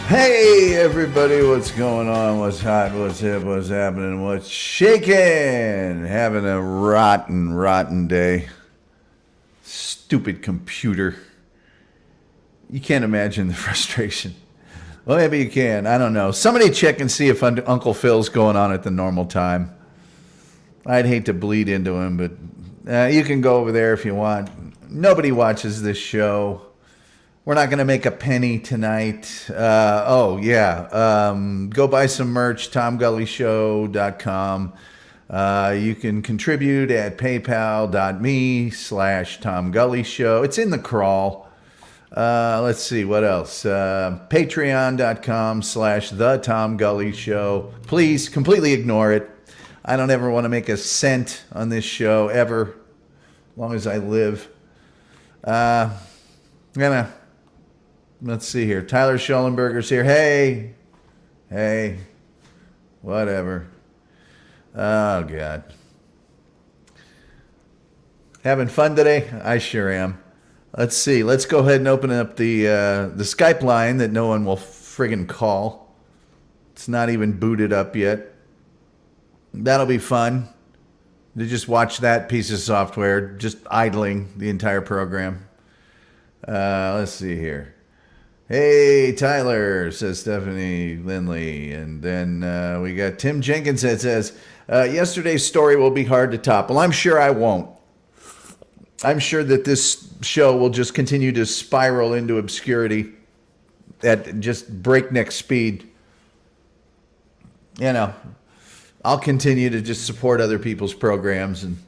Hey everybody, what's going on? What's hot? What's hip? What's happening? What's shaking? Having a rotten day. Stupid computer. You can't imagine the frustration. Well, maybe you can. I don't know. Somebody check and see if Uncle Phil's going on at the normal time. I'd hate to bleed into him, but you can go over there if you want. Nobody watches this show. We're not going to make a penny tonight. Go buy some merch, TomGullyShow.com. You can contribute at paypal.me/TomGullyShow. It's in the crawl. Let's see, what else? Patreon.com/TheTomGullyShow. Please, completely ignore it. I don't ever want to make a cent on this show, ever, as long as I live. Let's see here. Tyler Schollenberger's here. Hey. Whatever. Oh, God. Having fun today? I sure am. Let's see. Let's go ahead and open up the Skype line that no one will friggin' call. It's not even booted up yet. That'll be fun to just watch that piece of software just idling the entire program. Let's see here. Hey, Tyler, says Stephanie Lindley. And then we got Tim Jenkins that says, yesterday's story will be hard to top. Well, I'm sure I won't. I'm sure that this show will just continue to spiral into obscurity at just breakneck speed. You know, I'll continue to just support other people's programs and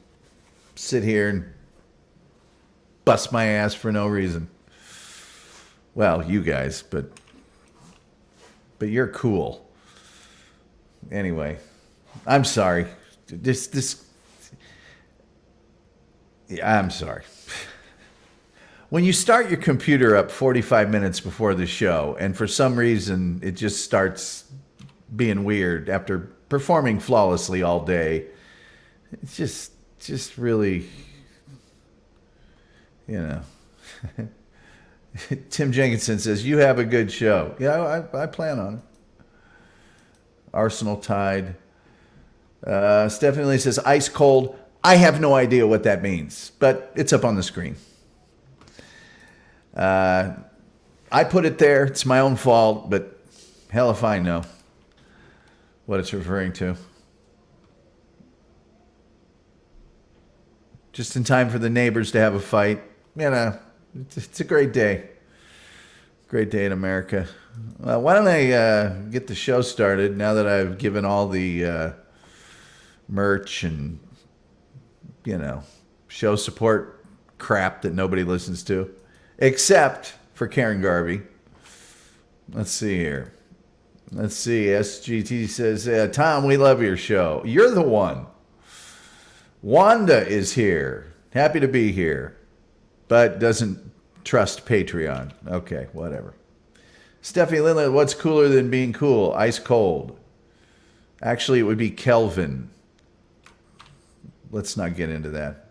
sit here and bust my ass for no reason. Well, you guys, but you're cool. Anyway, I'm sorry. I'm sorry. When you start your computer up 45 minutes before the show, and for some reason it just starts being weird after performing flawlessly all day, it's just really, you know. Tim Jenkinson says, you have a good show. Yeah, I plan on it. Arsenal tied. Stephanie Lee says, ice cold. I have no idea what that means, but it's up on the screen. I put it there. It's my own fault, but hell if I know what it's referring to. Just in time for the neighbors to have a fight. You know, it's a great day. Great day in America. Why don't I get the show started now that I've given all the merch and, you know, show support crap that nobody listens to, except for Karen Garvey. Let's see here. Let's see. SGT says, Tom, we love your show. You're the one. Wanda is here. Happy to be here, but doesn't trust Patreon. Okay, whatever. Stephanie Lindley, what's cooler than being cool? Ice cold. Actually, it would be Kelvin. Let's not get into that.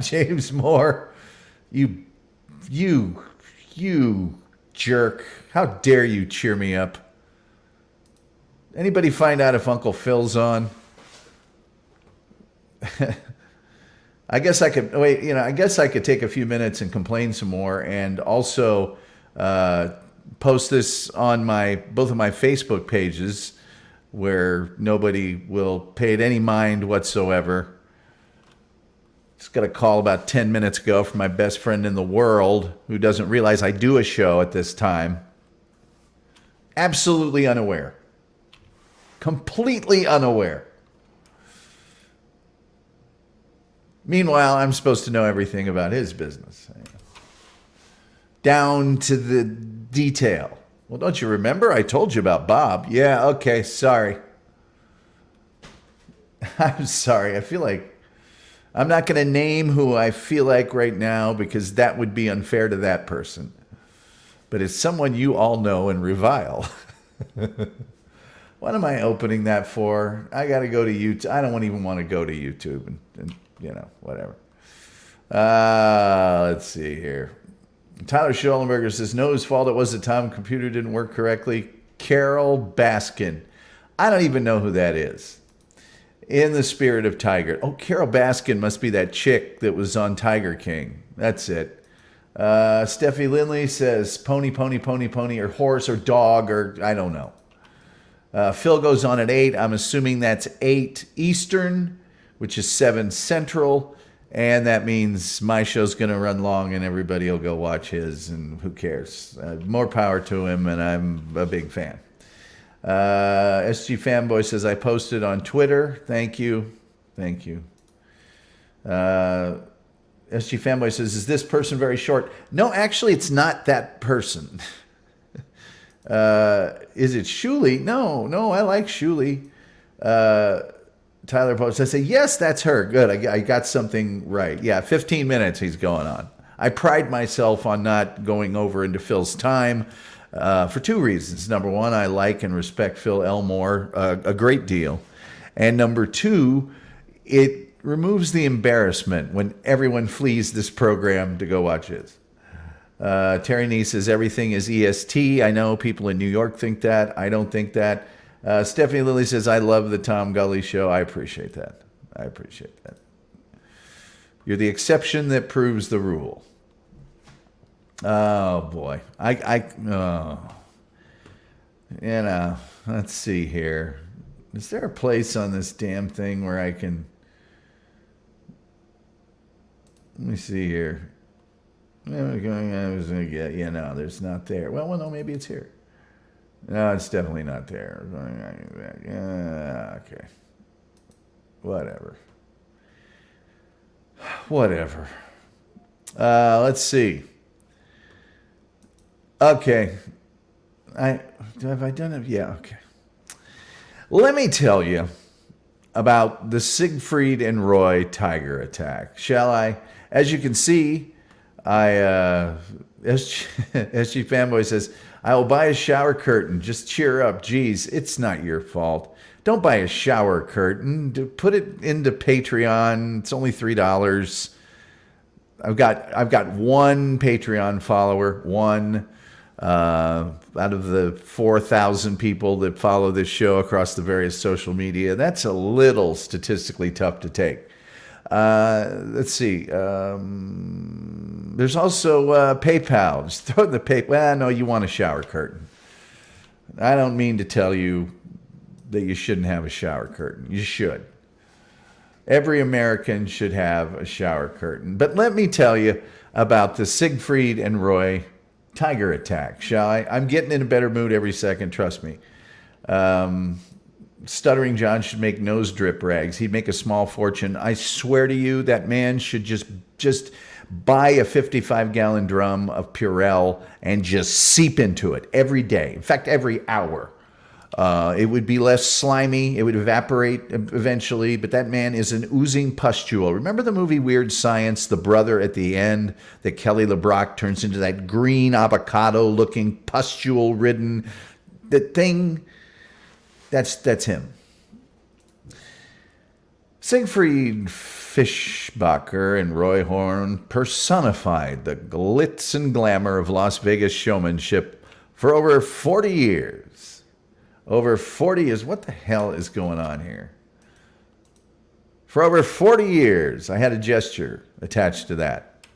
James Moore, you jerk. How dare you cheer me up? Anybody find out if Uncle Phil's on? I guess I could wait. You know, I guess I could take a few minutes and complain some more, and also post this on both of my Facebook pages, where nobody will pay it any mind whatsoever. Just got a call about 10 minutes ago from my best friend in the world who doesn't realize I do a show at this time. Absolutely unaware. Completely unaware. Meanwhile, I'm supposed to know everything about his business. Down to the detail. Well, don't you remember? I told you about Bob. Yeah, okay, sorry. I'm sorry. I feel like I'm not going to name who I feel like right now because that would be unfair to that person. But it's someone you all know and revile. What am I opening that for? I got to go to YouTube. I don't even want to go to YouTube and you know, whatever. Let's see here. Tyler Schollenberger says, no, whose fault it was the Tom computer didn't work correctly. Carol Baskin. I don't even know who that is. In the spirit of Tiger. Oh, Carol Baskin must be that chick that was on Tiger King. That's it. Steffi Lindley says, pony, or horse, or dog, or I don't know. Phil goes on at 8. I'm assuming that's 8 Eastern, which is 7 Central. And that means my show's going to run long and everybody will go watch his, and who cares? More power to him, and I'm a big fan. SG Fanboy says, I posted on Twitter. Thank you. Thank you. SG Fanboy says, is this person very short? No, actually, it's not that person. Is it Shuli? No, I like Shuli. Tyler Post, I say, yes, that's her. Good, I got something right. Yeah, 15 minutes he's going on. I pride myself on not going over into Phil's time for 2 reasons. Number 1, I like and respect Phil Elmore a great deal. And number 2, it removes the embarrassment when everyone flees this program to go watch his. Terry Nee says, everything is EST. I know people in New York think that. I don't think that. Stephanie Lilly says, I love the Tom Gully show. I appreciate that. You're the exception that proves the rule. Oh boy, let's see here. Is there a place on this damn thing where I can? Let me see here. I was gonna get, there's not there. Well, no, maybe it's here. No, it's definitely not there. Yeah, okay. Whatever. Let's see. Okay. Have I done it? Yeah, okay. Let me tell you about the Siegfried and Roy tiger attack, shall I? As you can see, SG Fanboy says, I will buy a shower curtain. Just cheer up. Geez, it's not your fault. Don't buy a shower curtain. Put it into Patreon. It's only $3. I've got one Patreon follower, one out of the 4,000 people that follow this show across the various social media. That's a little statistically tough to take. Let's see. There's also PayPal. Just throw in the PayPal. Well, no, you want a shower curtain. I don't mean to tell you that you shouldn't have a shower curtain. You should. Every American should have a shower curtain. But let me tell you about the Siegfried and Roy tiger attack, shall I? I'm getting in a better mood every second, trust me. Stuttering John should make nose drip rags. He'd make a small fortune. I swear to you, that man should just buy a 55-gallon drum of Purell and just seep into it every day. In fact, every hour. It would be less slimy. It would evaporate eventually, but that man is an oozing pustule. Remember the movie Weird Science, the brother at the end, that Kelly LeBrock turns into that green avocado-looking, pustule-ridden, the thing, that's him. Siegfried Fischbacher and Roy Horn personified the glitz and glamour of Las Vegas showmanship for over 40 years. Over 40 years. What the hell is going on here? For over 40 years, I had a gesture attached to that.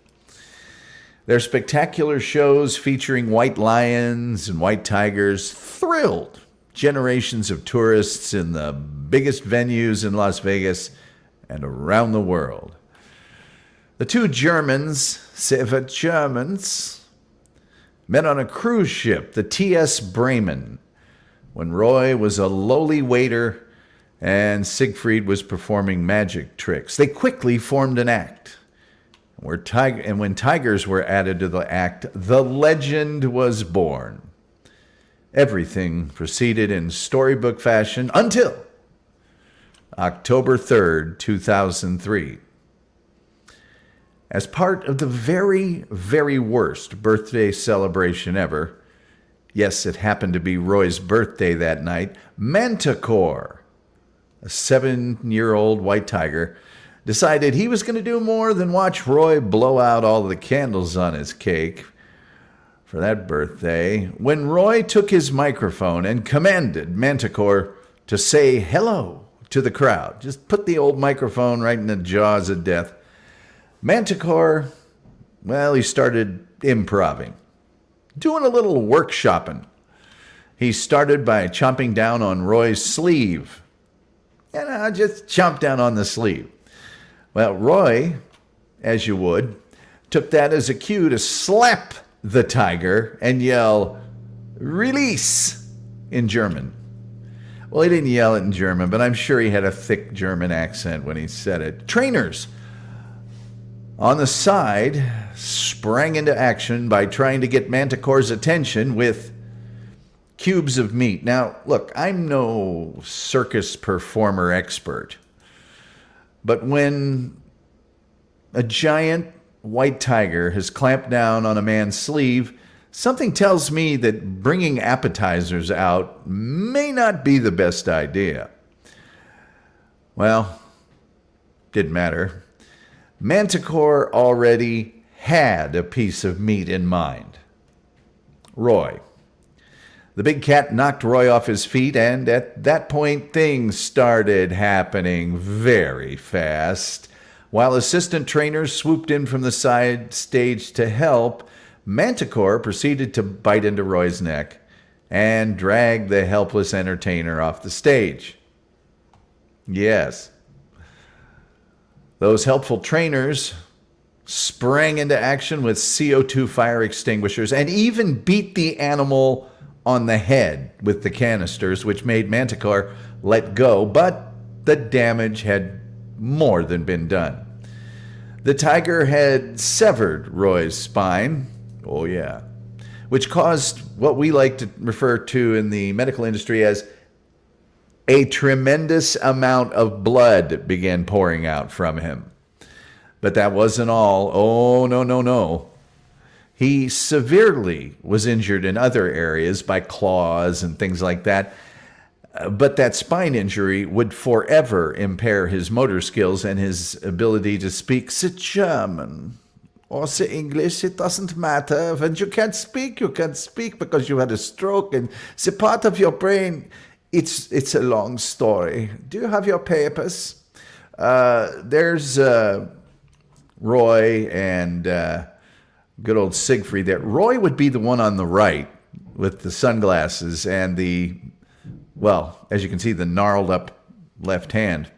Their spectacular shows featuring white lions and white tigers thrilled generations of tourists in the biggest venues in Las Vegas and around the world. The two Germans, met on a cruise ship, the T.S. Bremen, when Roy was a lowly waiter and Siegfried was performing magic tricks. They quickly formed an act. And when tigers were added to the act, the legend was born. Everything proceeded in storybook fashion until October 3rd, 2003. As part of the very, very worst birthday celebration ever, yes, it happened to be Roy's birthday that night, Manticore, a 7-year-old white tiger, decided he was going to do more than watch Roy blow out all the candles on his cake for that birthday, when Roy took his microphone and commanded Manticore to say hello to the crowd. Just put the old microphone right in the jaws of death. Manticore, well, he started improvising, doing a little workshopping. He started by chomping down on Roy's sleeve. Just chomp down on the sleeve. Well, Roy, as you would, took that as a cue to slap the tiger and yell, "Release," in German. Well, he didn't yell it in German, but I'm sure he had a thick German accent when he said it. Trainers on the side sprang into action by trying to get Manticore's attention with cubes of meat. Now, look, I'm no circus performer expert, but when a giant white tiger has clamped down on a man's sleeve, something tells me that bringing appetizers out may not be the best idea. Well, didn't matter. Manticore already had a piece of meat in mind. Roy. The big cat knocked Roy off his feet, and at that point, things started happening very fast. While assistant trainers swooped in from the side stage to help, Manticore proceeded to bite into Roy's neck and drag the helpless entertainer off the stage. Yes. Those helpful trainers sprang into action with CO2 fire extinguishers and even beat the animal on the head with the canisters, which made Manticore let go, but the damage had more than been done. The tiger had severed Roy's spine, oh yeah, which caused what we like to refer to in the medical industry as a tremendous amount of blood began pouring out from him. But that wasn't all. Oh, no. He severely was injured in other areas by claws and things like that. But that spine injury would forever impair his motor skills and his ability to speak German or English. It doesn't matter. When you can't speak because you had a stroke and it's part of your brain. It's a long story. Do you have your papers? There's Roy and good old Siegfried there. Roy would be the one on the right with the sunglasses and the, well, as you can see, the gnarled up left hand.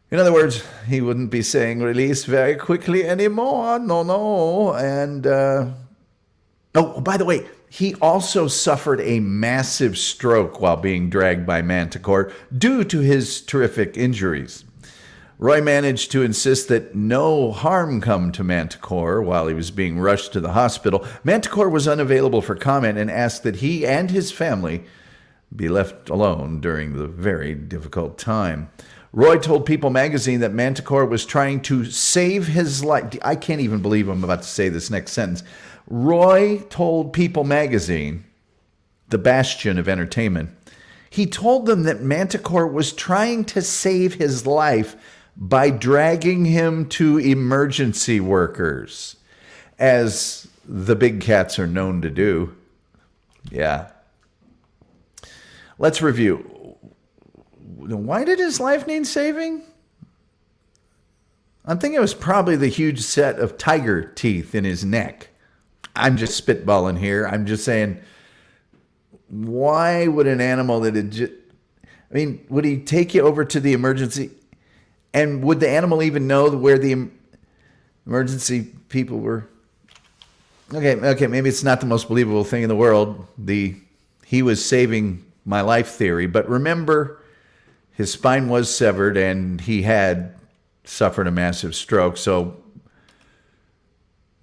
In other words, he wouldn't be saying release very quickly anymore. No. And, oh, by the way, he also suffered a massive stroke while being dragged by Manticore due to his terrific injuries. Roy managed to insist that no harm come to Manticore while he was being rushed to the hospital. Manticore was unavailable for comment and asked that he and his family be left alone during the very difficult time. Roy told People magazine that Manticore was trying to save his life. I can't even believe I'm about to say this next sentence. Roy told People magazine, the bastion of entertainment, he told them that Manticore was trying to save his life by dragging him to emergency workers, as the big cats are known to do. Yeah. Let's review. Why did his life need saving? I'm thinking it was probably the huge set of tiger teeth in his neck. I'm just spitballing here. I'm just saying, why would an animal that had just, I mean, would he take you over to the emergency? And would the animal even know where the emergency people were? Okay, maybe it's not the most believable thing in the world, he was saving my life theory. But remember, his spine was severed and he had suffered a massive stroke. So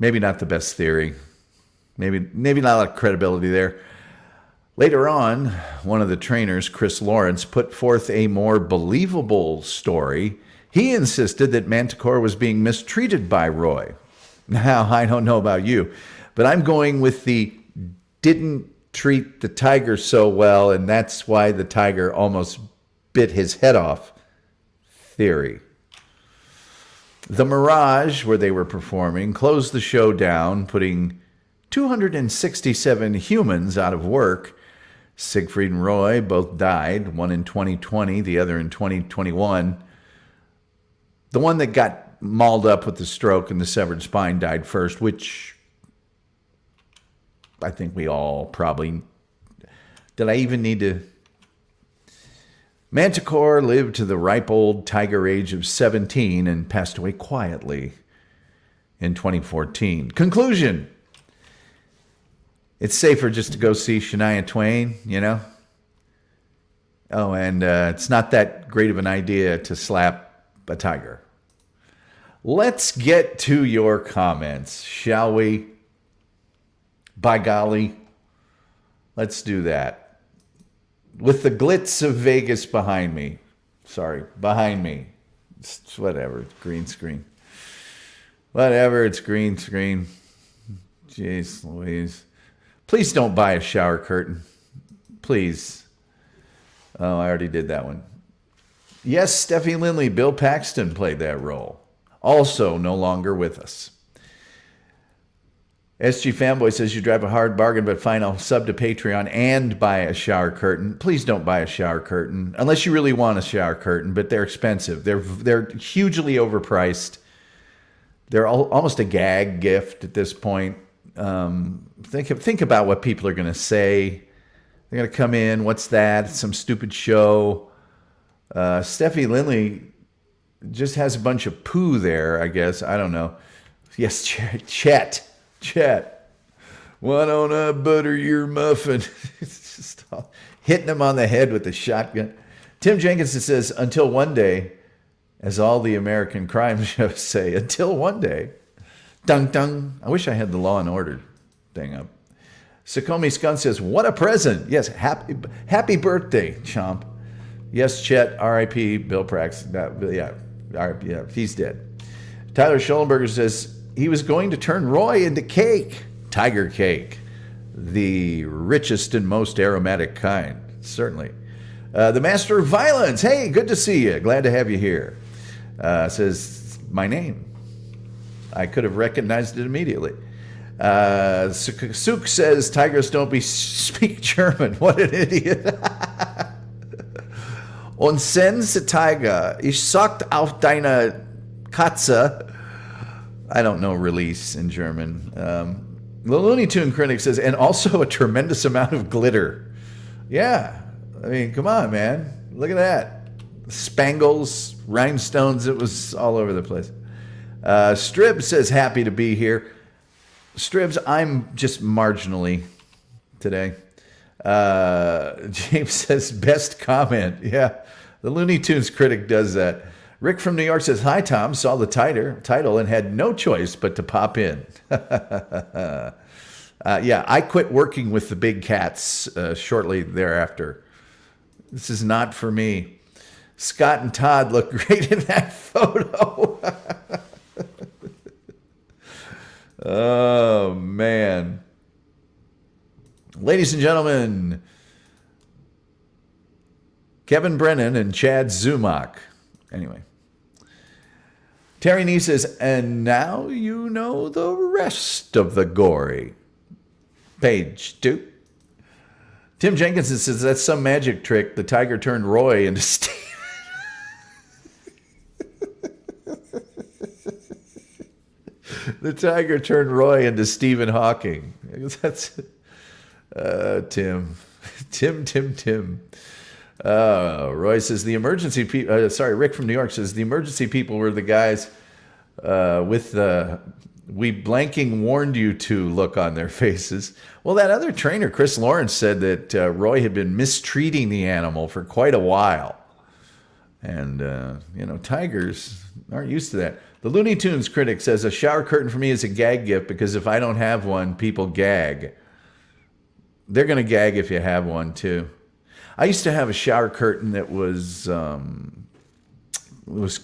maybe not the best theory. Maybe not a lot of credibility there. Later on, one of the trainers, Chris Lawrence, put forth a more believable story. He insisted that Manticore was being mistreated by Roy. Now, I don't know about you, but I'm going with the didn't treat the tiger so well, and that's why the tiger almost bit his head off theory. The Mirage, where they were performing, closed the show down, putting 267 humans out of work. Siegfried and Roy both died, one in 2020, the other in 2021. The one that got mauled up with the stroke and the severed spine died first, which I think we all probably... Did I even need to... Manticore lived to the ripe old tiger age of 17 and passed away quietly in 2014. Conclusion. It's safer just to go see Shania Twain, you know? Oh, and it's not that great of an idea to slap a tiger. Let's get to your comments, shall we? By golly, let's do that. With the glitz of Vegas behind me. Sorry, behind me. It's whatever, it's green screen. Whatever, it's green screen. Jeez Louise. Please don't buy a shower curtain. Please. Oh, I already did that one. Yes, Steffi Lindley, Bill Paxton played that role. Also no longer with us. SG Fanboy says you drive a hard bargain, but find a sub to Patreon and buy a shower curtain. Please don't buy a shower curtain unless you really want a shower curtain, but they're expensive. They're hugely overpriced. They're almost a gag gift at this point. Think about what people are going to say. They're going to come in. What's that? Some stupid show. Steffi Lindley just has a bunch of poo there, I guess. I don't know. Yes, Chet. Why don't I butter your muffin? It's just hitting him on the head with the shotgun. Tim Jenkins says, until one day, as all the American crime shows say, until one day. Dun dun. I wish I had the Law and Order thing up. Sakomi Skun says, what a present. Yes, happy birthday, chomp. Yes, Chet, R.I.P. Bill Prax. Yeah, he's dead. Tyler Schollenberger says, he was going to turn Roy into cake. Tiger cake. The richest and most aromatic kind. Certainly. The Master of Violence. Hey, good to see you. Glad to have you here. Says, my name. I could have recognized it immediately. Suk says, Tigers don't speak German. What an idiot. Und sense Tiger, ich sagt auf deine Katze. I don't know release in German. The Looney Tune critic says, and also a tremendous amount of glitter. Yeah. I mean, come on, man. Look at that. Spangles, rhinestones, it was all over the place. Strib says, happy to be here. Stribs, I'm just marginally today. James says, best comment. Yeah, the Looney Tunes critic does that. Rick from New York says, hi, Tom. Saw the title and had no choice but to pop in. Yeah, I quit working with the big cats shortly thereafter. This is not for me. Scott and Todd look great in that photo. Oh, man. Ladies and gentlemen, Kevin Brennan and Chad Zumach. Anyway. Terry Nee says, and now you know the rest of the gory. Page 2. Tim Jenkins says, that's some magic trick. The tiger turned Roy into Steve. The tiger turned Roy into Stephen Hawking. That's Tim. Roy says the emergency people. Rick from New York says the emergency people were the guys with the "we blanking warned you to" look on their faces. Well, that other trainer, Chris Lawrence, said that Roy had been mistreating the animal for quite a while, and tigers aren't used to that. The Looney Tunes critic says a shower curtain for me is a gag gift because if I don't have one, people gag. They're going to gag if you have one too. I used to have a shower curtain that was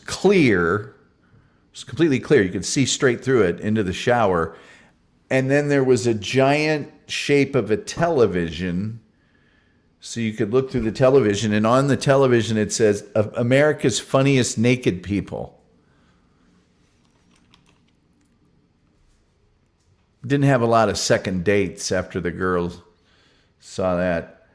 clear. It was completely clear. You could see straight through it into the shower. And then there was a giant shape of a television. So you could look through the television. And on the television it says, America's Funniest Naked People. Didn't have a lot of second dates after the girls saw that.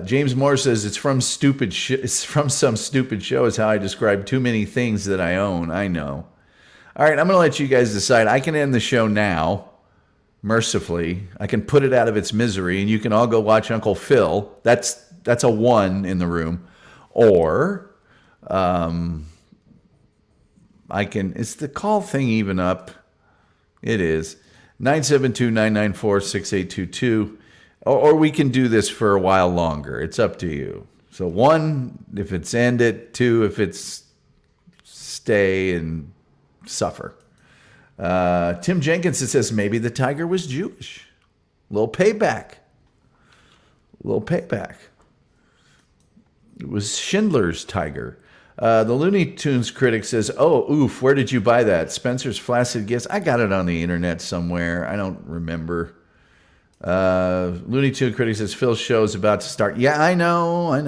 James Moore says it's from some stupid show is how I describe too many things that I own. I know. All right, I'm going to let you guys decide. I can end the show now, mercifully. I can put it out of its misery, and you can all go watch Uncle Phil. That's a 1 in the room. Or I can. Is the call thing even up? It is. 972-994-6822. Or we can do this for a while longer. It's up to you. So 1, if it's end it. 2, if it's stay and suffer. Tim Jenkins says maybe the tiger was Jewish. Little payback. It was Schindler's tiger. The Looney Tunes critic says, oh, oof, where did you buy that? Spencer's Flaccid Gifts. I got it on the internet somewhere. I don't remember. Looney Tune critic says Phil's show is about to start. Yeah, I know. I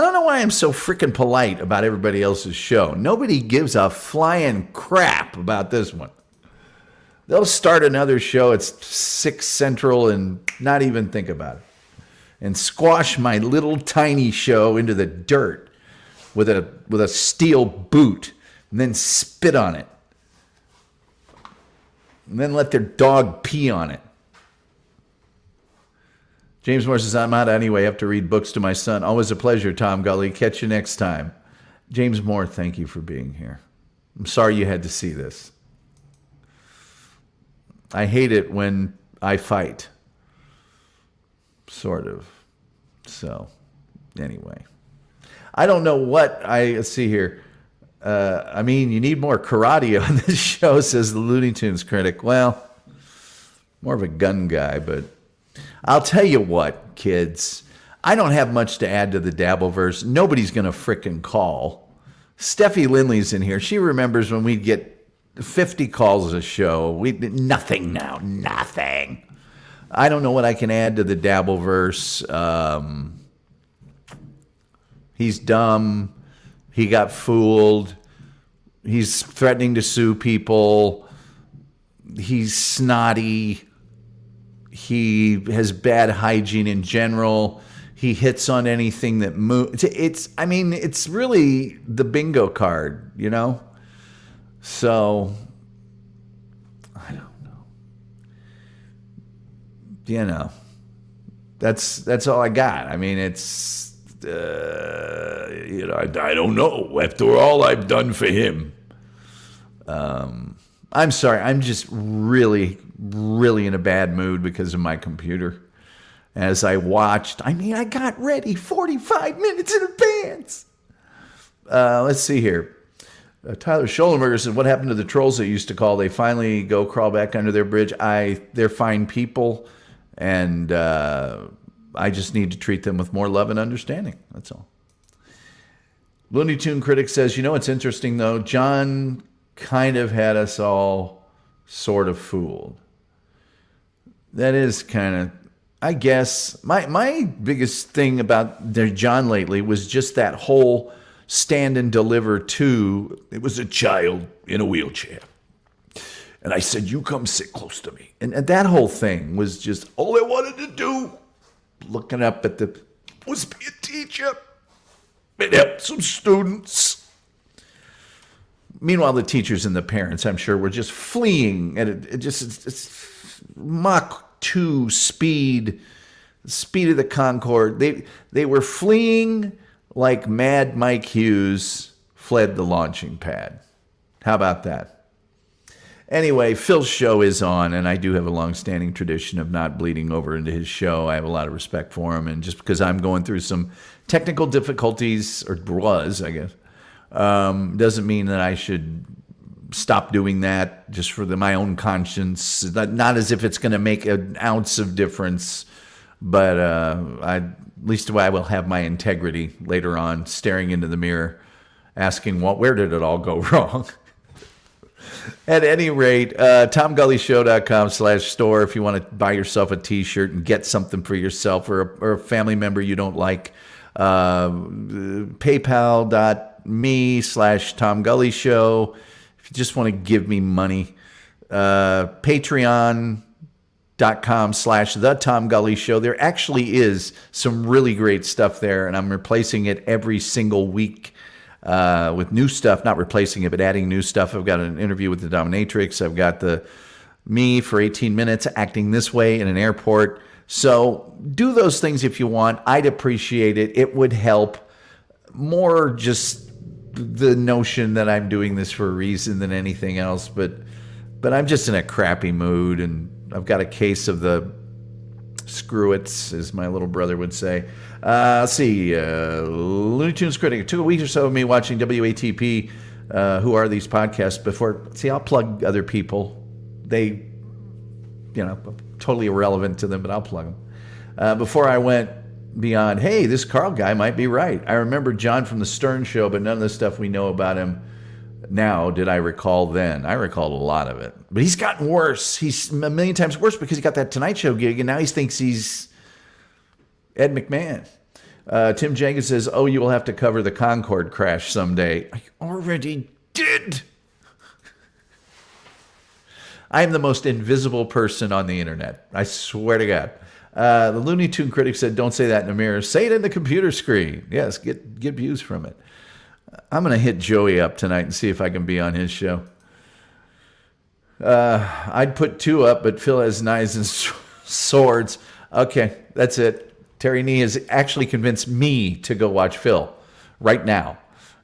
don't know why I'm so freaking polite about everybody else's show. Nobody gives a flying crap about this one. They'll start another show at 6 Central and not even think about it. And squash my little tiny show into the dirt with a steel boot and then spit on it, and then let their dog pee on it. James Moore says, I'm out anyway. I have to read books to my son. Always a pleasure, Tom Gully. Catch you next time. James Moore, thank you for being here. I'm sorry you had to see this. I hate it when I fight. Sort of. So, anyway. I don't know what I see here. I mean, you need more karate on this show, says the Looney Tunes critic. Well, more of a gun guy, but I'll tell you what, kids. I don't have much to add to the Dabbleverse. Nobody's going to frickin' call. Steffi Lindley's in here. She remembers when we'd get 50 calls a show. Nothing now. Nothing. I don't know what I can add to the Dabbleverse. He's dumb. He got fooled. He's threatening to sue people. He's snotty. He has bad hygiene in general. He hits on anything that moves. It's really the bingo card, you know? So, I don't know. You know, that's all I got. I mean, it's, I don't know. After all I've done for him. I'm sorry. I'm just really, really in a bad mood because of my computer. As I watched, I got ready 45 minutes in advance. Let's see here. Tyler Schollenberger said, what happened to the trolls that used to call? They finally go crawl back under their bridge. They're fine people, and I just need to treat them with more love and understanding. That's all. Looney Tune Critic says, it's interesting, though. John kind of had us all sort of fooled. That is kind of, I guess, my biggest thing about John lately was just that whole Stand and Deliver 2. It was a child in a wheelchair. And I said, you come sit close to me. And that whole thing was just all I wanted to do. Looking up at was be a teacher and help some students. Meanwhile, the teachers and the parents, I'm sure, were just fleeing at it's Mach 2 speed of the Concorde. They were fleeing like Mad Mike Hughes fled the launching pad. How about that? Anyway, Phil's show is on, and I do have a long-standing tradition of not bleeding over into his show. I have a lot of respect for him, and just because I'm going through some technical difficulties, or was, I guess, doesn't mean that I should stop doing that just for my own conscience. Not as if it's going to make an ounce of difference, but at least I will have my integrity later on, staring into the mirror, asking, where did it all go wrong? At any rate, TomGullyShow.com/store if you want to buy yourself a T-shirt and get something for yourself or a family member you don't like. PayPal.me/TomGullyShow if you just want to give me money. Patreon.com/TheTomGullyShow. There actually is some really great stuff there, and I'm replacing it every single week. With new stuff, not replacing it, but adding new stuff. I've got an interview with the dominatrix. I've got me for 18 minutes acting this way in an airport. So do those things if you want. I'd appreciate it. It would help. More just the notion that I'm doing this for a reason than anything else. But I'm just in a crappy mood, and I've got a case of the screw-its, as my little brother would say. Let's see. Looney Tunes Critic. It took a week or so of me watching WATP. Who are these podcasts before? See, I'll plug other people. They, totally irrelevant to them, but I'll plug them. Before I went beyond, hey, this Carl guy might be right. I remember John from the Stern Show, but none of the stuff we know about him now did I recall then. I recalled a lot of it. But he's gotten worse. He's a million times worse because he got that Tonight Show gig, and now he thinks he's Ed McMahon. Tim Jenkins says, you will have to cover the Concorde crash someday. I already did. I am the most invisible person on the internet. I swear to God. The Looney Tune Critic said, don't say that in the mirror. Say it in the computer screen. Yes, get views from it. I'm going to hit Joey up tonight and see if I can be on his show. I'd put 2 up, but Phil has knives and swords. Okay, that's it. Terry Nee has actually convinced me to go watch Phil right now.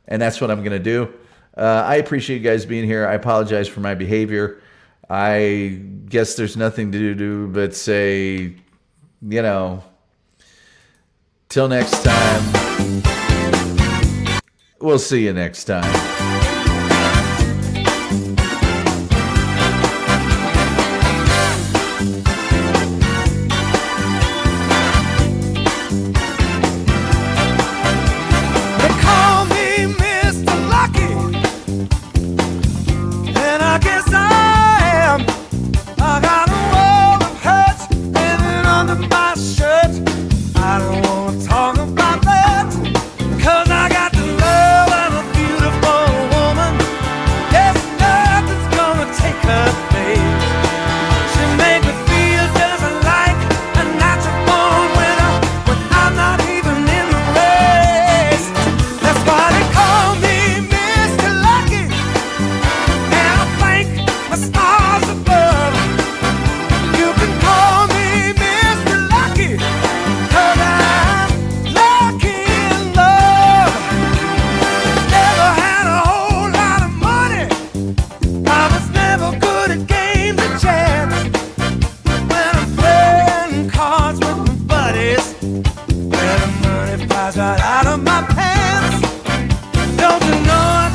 And that's what I'm going to do. I appreciate you guys being here. I apologize for my behavior. I guess there's nothing to do but say, till next time. We'll see you next time. Right out of my pants. Don't you know